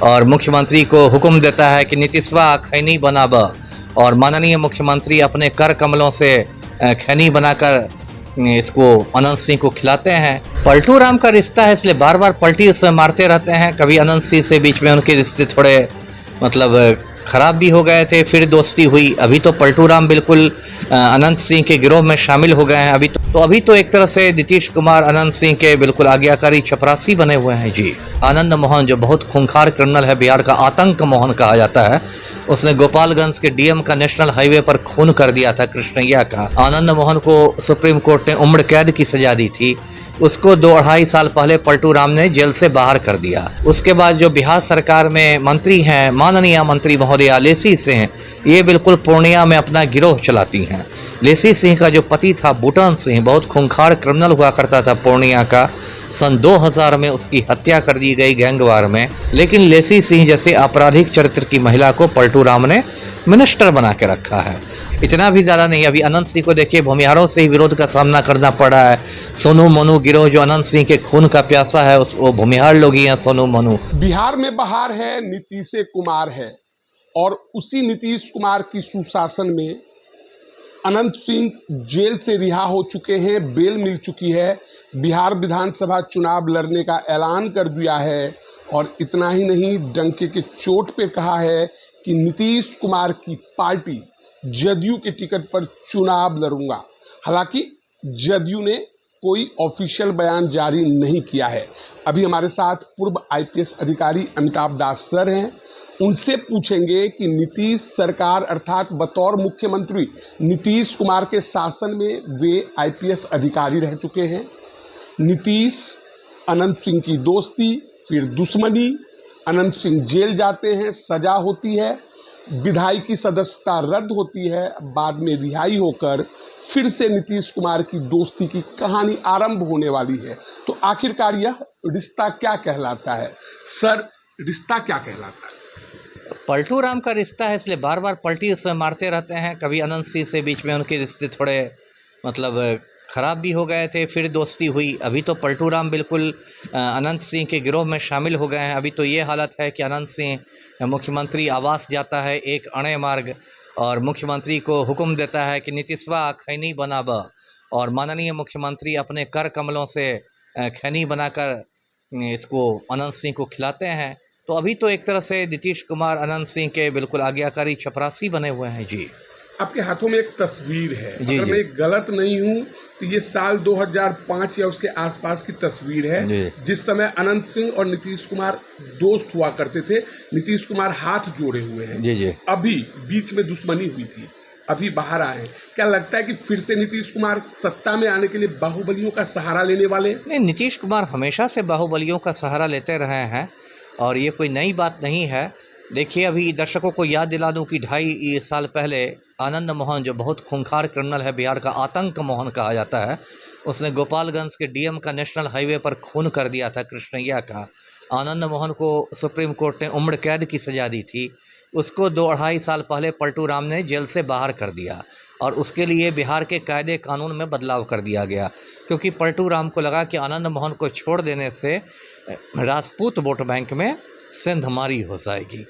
और मुख्यमंत्री को हुक्म देता है कि नीतीशवा खैनी बनाब, और माननीय मुख्यमंत्री अपने कर कमलों से खैनी बनाकर इसको अनंत सिंह को खिलाते हैं। पलटू राम का रिश्ता है, इसलिए बार बार पलटी उसमें मारते रहते हैं। कभी अनंत सिंह से बीच में उनके रिश्ते थोड़े मतलब खराब भी हो गए थे, फिर दोस्ती हुई। अभी तो पलटू राम बिल्कुल अनंत सिंह के गिरोह में शामिल हो गए हैं। अभी तो एक तरह से नीतीश कुमार अनंत सिंह के बिल्कुल आज्ञाकारी चपरासी बने हुए हैं जी। आनंद मोहन जो बहुत खूंखार क्रिमिनल है, बिहार का आतंक मोहन कहा जाता है, उसने गोपालगंज के डीएम का नेशनल हाईवे पर खून कर दिया था कृष्णैया का। आनंद मोहन को सुप्रीम कोर्ट ने उम्र कैद की सजा दी थी, उसको 2-2.5 साल पहले पलटू राम ने जेल से बाहर कर दिया। उसके बाद जो बिहार सरकार में मंत्री हैं माननीय मंत्री महोदया लेसी सिंह, ये बिल्कुल पूर्णिया में अपना गिरोह चलाती हैं। लेसी सिंह का जो पति था बूटन सिंह, बहुत खूंखार क्रिमिनल हुआ करता था पूर्णिया का। सन 2000 में उसकी हत्या कर दी गई गैंगवार में। लेकिन लेसी सिंह जैसे आपराधिक चरित्र की महिला को पलटू राम ने मिनिस्टर बना के रखा है। इतना भी ज़्यादा नहीं, अभी अनंत सिंह को देखिए भूमिहारों से ही विरोध का सामना करना पड़ा है। सोनू मोनू गिरोह जो अनंत सिंह के खून का प्यासा है, वो भूमिहार लोग ही हैं। सोनू मोनू बिहार में बहार है, नीतीश कुमार है, और उसी नीतीश कुमार की सुशासन में अनंत सिंह जेल से रिहा हो चुके हैं, बेल मिल चुकी है, बिहार विधानसभा चुनाव लड़ने का ऐलान कर दिया है। और इतना ही नहीं, डंके के चोट पे कहा है कि नीतीश कुमार की पार्टी जदयू के टिकट पर चुनाव लड़ूंगा। हालांकि जदयू ने कोई ऑफिशियल बयान जारी नहीं किया है। अभी हमारे साथ पूर्व आईपीएस अधिकारी अमिताभ दास सर हैं, उनसे पूछेंगे कि नीतीश सरकार अर्थात बतौर मुख्यमंत्री नीतीश कुमार के शासन में वे आईपीएस अधिकारी रह चुके हैं। नीतीश अनंत सिंह की दोस्ती, फिर दुश्मनी, अनंत सिंह जेल जाते हैं, सजा होती है, विधायकी सदस्यता रद्द होती है, बाद में रिहाई होकर फिर से नीतीश कुमार की दोस्ती की कहानी आरंभ होने वाली है। तो आखिरकार यह रिश्ता क्या कहलाता है? सर, रिश्ता क्या कहलाता है? पलटू राम का रिश्ता है, इसलिए बार बार पलटी उसमें मारते रहते हैं। कभी अनंत सिंह से बीच में उनके रिश्ते थोड़े मतलब खराब भी हो गए थे, फिर दोस्ती हुई। अभी तो पलटू राम बिल्कुल अनंत सिंह के गिरोह में शामिल हो गए हैं। अभी तो ये हालत है कि अनंत सिंह मुख्यमंत्री आवास जाता है एक अणे मार्ग, और मुख्यमंत्री को हुक्म देता है कि नीतीशवा खैनी बनाब, और माननीय मुख्यमंत्री अपने कर कमलों से खैनी बनाकर इसको अनंत सिंह को खिलाते हैं। तो अभी तो एक तरह से नीतीश कुमार अनंत सिंह के बिल्कुल आज्ञाकारी चपरासी बने हुए हैं जी। आपके हाथों में एक तस्वीर है, जी, अगर जी। मैं गलत नहीं हूं तो ये साल 2005 या उसके आसपास की तस्वीर है, जिस समय अनंत सिंह और नीतीश कुमार दोस्त हुआ करते थे। नीतीश कुमार हाथ जोड़े हुए हैं। जी, जी। अभी बीच में दुश्मनी हुई थी, अभी बाहर आए हैं। क्या लगता है कि फिर से नीतीश कुमार सत्ता में आने के लिए बाहुबलियों का सहारा लेने वाले हैं? नहीं, नीतीश कुमार हमेशा से बाहुबलियों का सहारा लेते रहे हैं, और ये कोई नई बात नहीं है। देखिए, अभी दर्शकों को याद दिला दूं कि 2.5 साल पहले आनंद मोहन जो बहुत खूंखार क्रिमिनल है, बिहार का आतंक मोहन कहा जाता है, उसने गोपालगंज के डीएम का नेशनल हाईवे पर खून कर दिया था कृष्णैया का। आनंद मोहन को सुप्रीम कोर्ट ने उम्र कैद की सजा दी थी, उसको 2-2.5 साल पहले पलटू राम ने जेल से बाहर कर दिया, और उसके लिए बिहार के कायदे कानून में बदलाव कर दिया गया। क्योंकि पलटू राम को लगा कि आनंद मोहन को छोड़ देने से राजपूत वोट बैंक में सेंधमारी हो जाएगी,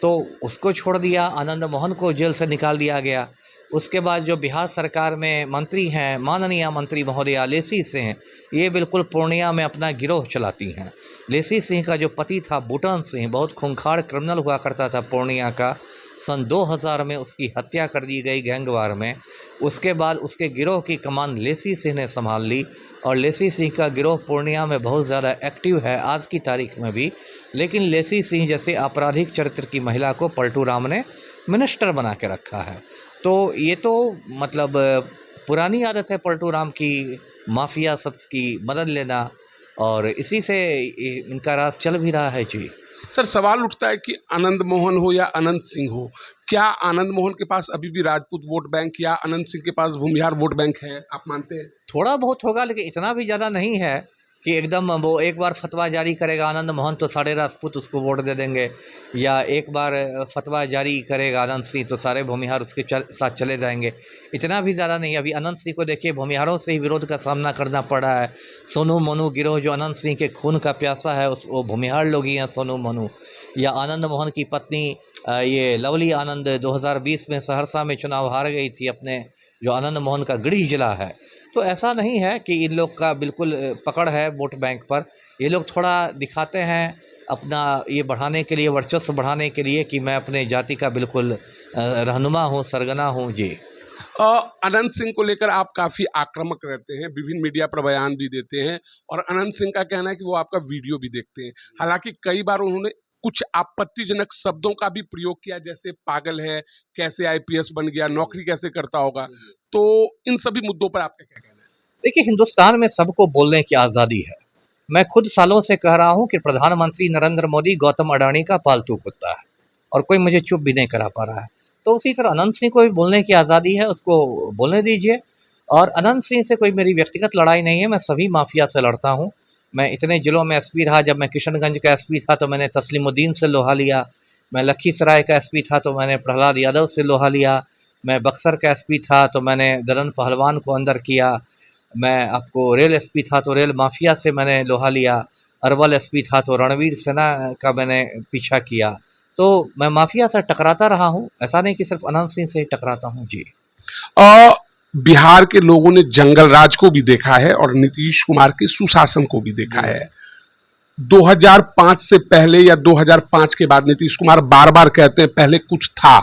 तो उसको छोड़ दिया। आनंद मोहन को जेल से निकाल दिया गया। उसके बाद जो बिहार सरकार में मंत्री हैं माननीय मंत्री महोदया लेसी सिंह, ये बिल्कुल पूर्णिया में अपना गिरोह चलाती हैं। लेसी सिंह का जो पति था बूटन सिंह, बहुत खूंखार क्रिमिनल हुआ करता था पूर्णिया का। सन 2000 में उसकी हत्या कर दी गई गैंगवार में। उसके बाद उसके गिरोह की कमान लेसी सिंह ने संभाल ली, और लेसी सिंह का गिरोह पूर्णिया में बहुत ज़्यादा एक्टिव है आज की तारीख में भी। लेकिन लेसी सिंह जैसे आपराधिक चरित्र की महिला को पलटू राम ने मिनिस्टर बना के रखा है। तो ये तो मतलब पुरानी आदत है पलटू राम की, माफिया शख्स की मदद लेना, और इसी से इनका राज चल भी रहा है जी। सर, सवाल उठता है कि आनंद मोहन हो या अनंत सिंह हो, क्या आनंद मोहन के पास अभी भी राजपूत वोट बैंक या अनंत सिंह के पास भूमिहार वोट बैंक है? आप मानते हैं? थोड़ा बहुत होगा, लेकिन इतना भी ज़्यादा नहीं है। कि एकदम वो एक बार फतवा जारी करेगा आनंद मोहन तो सारे राजपूत उसको वोट दे देंगे, या एक बार फतवा जारी करेगा अनंत सिंह तो सारे भूमिहार उसके साथ चले जाएंगे। इतना भी ज़्यादा नहीं। अभी अनंत सिंह को देखिए, भूमिहारों से ही विरोध का सामना करना पड़ रहा है। सोनू मोनू गिरोह जो अनंत सिंह के खून का प्यासा है, वो भूमिहार लोग ही हैं, सोनू मोनू। या आनंद मोहन की पत्नी ये लवली आनंद 2020 में सहरसा में चुनाव हार गई थी अपने, जो आनंद मोहन का गृह जिला है। तो ऐसा नहीं है कि इन लोग का बिल्कुल पकड़ है वोट बैंक पर। ये लोग थोड़ा दिखाते हैं अपना ये बढ़ाने के लिए, वर्चस्व बढ़ाने के लिए, कि मैं अपने जाति का बिल्कुल रहनुमा हूँ, सरगना हूँ। जी। अनंत सिंह को लेकर आप काफी आक्रामक रहते हैं, विभिन्न मीडिया पर बयान भी देते हैं, और अनंत सिंह का कहना है कि वो आपका वीडियो भी देखते हैं। हालांकि कई बार उन्होंने कुछ आपत्तिजनक शब्दों का भी प्रयोग किया, जैसे पागल है, कैसे आईपीएस बन गया, नौकरी कैसे करता होगा। तो इन सभी मुद्दों पर आपका क्या कहना है? देखिए, हिंदुस्तान में सबको बोलने की आज़ादी है। मैं खुद सालों से कह रहा हूँ कि प्रधानमंत्री नरेंद्र मोदी गौतम अडानी का पालतू कुत्ता है, और कोई मुझे चुप भी नहीं करा पा रहा है। तो उसी तरह अनंत सिंह को भी बोलने की आज़ादी है, उसको बोलने दीजिए। और अनंत सिंह से कोई मेरी व्यक्तिगत लड़ाई नहीं है, मैं सभी माफिया से लड़ता हूँ। मैं इतने ज़िलों में एसपी रहा। जब मैं किशनगंज का एसपी था तो मैंने तस्लीमुद्दीन से लोहा लिया। मैं लखीसराय का एसपी था तो मैंने प्रहलाद यादव से लोहा लिया। मैं बक्सर का एसपी था तो मैंने दलन पहलवान को अंदर किया। मैं आपको रेल एसपी था तो रेल माफिया से मैंने लोहा लिया। अरवल एसपी था तो रणवीर सिन्हा का मैंने पीछा किया। तो मैं माफिया से टकराता रहा हूँ, ऐसा नहीं कि सिर्फ अनंत सिंह से ही टकराता हूँ। जी। बिहार के लोगों ने जंगल राज को भी देखा है और नीतीश कुमार के सुशासन को भी देखा है। 2005 से पहले या 2005 के बाद नीतीश कुमार बार बार कहते हैं पहले कुछ था।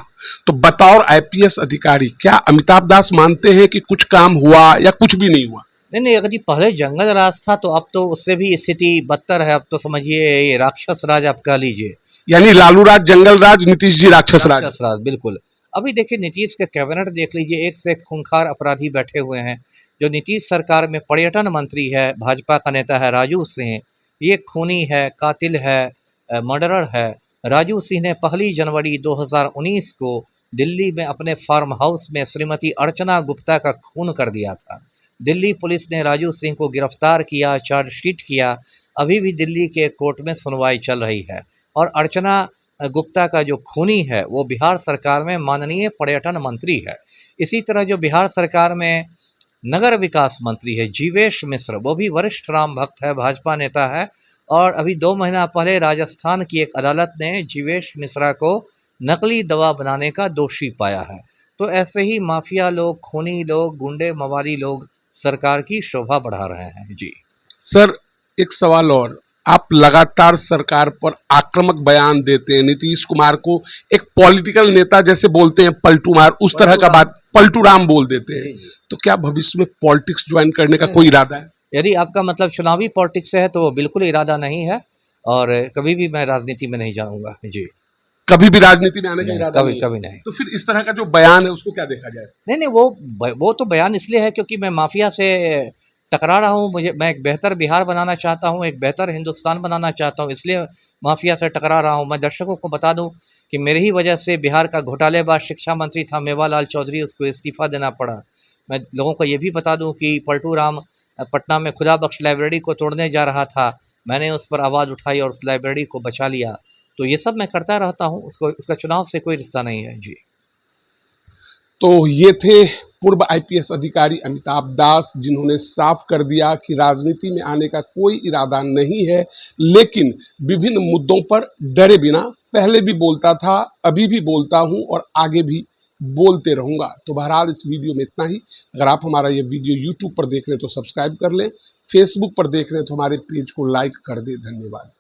तो बतौर आईपीएस अधिकारी क्या अमिताभ दास मानते हैं कि कुछ काम हुआ या कुछ भी नहीं हुआ? नहीं, अगर जी पहले जंगल राज था तो अब तो उससे भी स्थिति बदतर है। अब तो समझिए ये राक्षस राज आप कह लीजिए। यानी लालू राज जंगल राज, नीतीश जी राक्षस राज। बिल्कुल। अभी देखिए, नीतीश के कैबिनेट देख लीजिए, एक से एक खूंखार अपराधी बैठे हुए हैं। जो नीतीश सरकार में पर्यटन मंत्री है, भाजपा का नेता है राजू सिंह, ये खूनी है, कातिल है, मर्डरर है। राजू सिंह ने 1 जनवरी 2019 को दिल्ली में अपने फार्म हाउस में श्रीमती अर्चना गुप्ता का खून कर दिया था। दिल्ली पुलिस ने राजू सिंह को गिरफ्तार किया, चार्जशीट किया। अभी भी दिल्ली के कोर्ट में सुनवाई चल रही है। और अर्चना गुप्ता का जो खूनी है वो बिहार सरकार में माननीय पर्यटन मंत्री है। इसी तरह जो बिहार सरकार में नगर विकास मंत्री है जीवेश मिश्र, वो भी वरिष्ठ राम भक्त है, भाजपा नेता है। और अभी 2 महीना पहले राजस्थान की एक अदालत ने जीवेश मिश्रा को नकली दवा बनाने का दोषी पाया है। तो ऐसे ही माफिया लोग, खूनी लोग, गुंडे मवाली लोग सरकार की शोभा बढ़ा रहे हैं। जी सर, एक सवाल और, आप लगातार सरकार पर आक्रामक बयान देते हैं, नीतीश कुमार को एक पॉलिटिकल नेता जैसे बोलते हैं, पलटू मार, उस तरह का बात पलटू राम बोल देते हैं। तो क्या भविष्य में पॉलिटिक्स ज्वाइन करने का कोई इरादा है? यदि आपका मतलब चुनावी पॉलिटिक्स से है तो वो बिल्कुल इरादा नहीं है, और कभी भी मैं राजनीति में नहीं जाऊंगा। जी, कभी भी राजनीति में आने का इरादा नहीं है? कभी नहीं। तो फिर इस तरह का जो बयान है उसको क्या देखा जाए? नहीं, वो तो बयान इसलिए है क्योंकि मैं माफिया से टकरा रहा हूँ। मैं एक बेहतर बिहार बनाना चाहता हूँ, एक बेहतर हिंदुस्तान बनाना चाहता हूँ, इसलिए माफिया से टकरा रहा हूँ। मैं दर्शकों को बता दूँ कि मेरी ही वजह से बिहार का घोटालेबाज शिक्षा मंत्री था मेवालाल चौधरी, उसको इस्तीफा देना पड़ा। मैं लोगों को ये भी बता दूं कि पलटू राम पटना में खुदा बख्श लाइब्रेरी को तोड़ने जा रहा था, मैंने उस पर आवाज़ उठाई और उस लाइब्रेरी को बचा लिया। तो ये सब मैं करता रहता हूं, उसका चुनाव से कोई रिश्ता नहीं है। जी। तो ये थे पूर्व आईपीएस अधिकारी अमिताभ दास, जिन्होंने साफ कर दिया कि राजनीति में आने का कोई इरादा नहीं है, लेकिन विभिन्न मुद्दों पर डरे बिना पहले भी बोलता था, अभी भी बोलता हूं और आगे भी बोलते रहूंगा। तो बहरहाल इस वीडियो में इतना ही। अगर आप हमारा ये वीडियो यूट्यूब पर देख रहे हैं तो सब्सक्राइब कर लें, फेसबुक पर देख रहे हैं तो हमारे पेज को लाइक कर दें। धन्यवाद।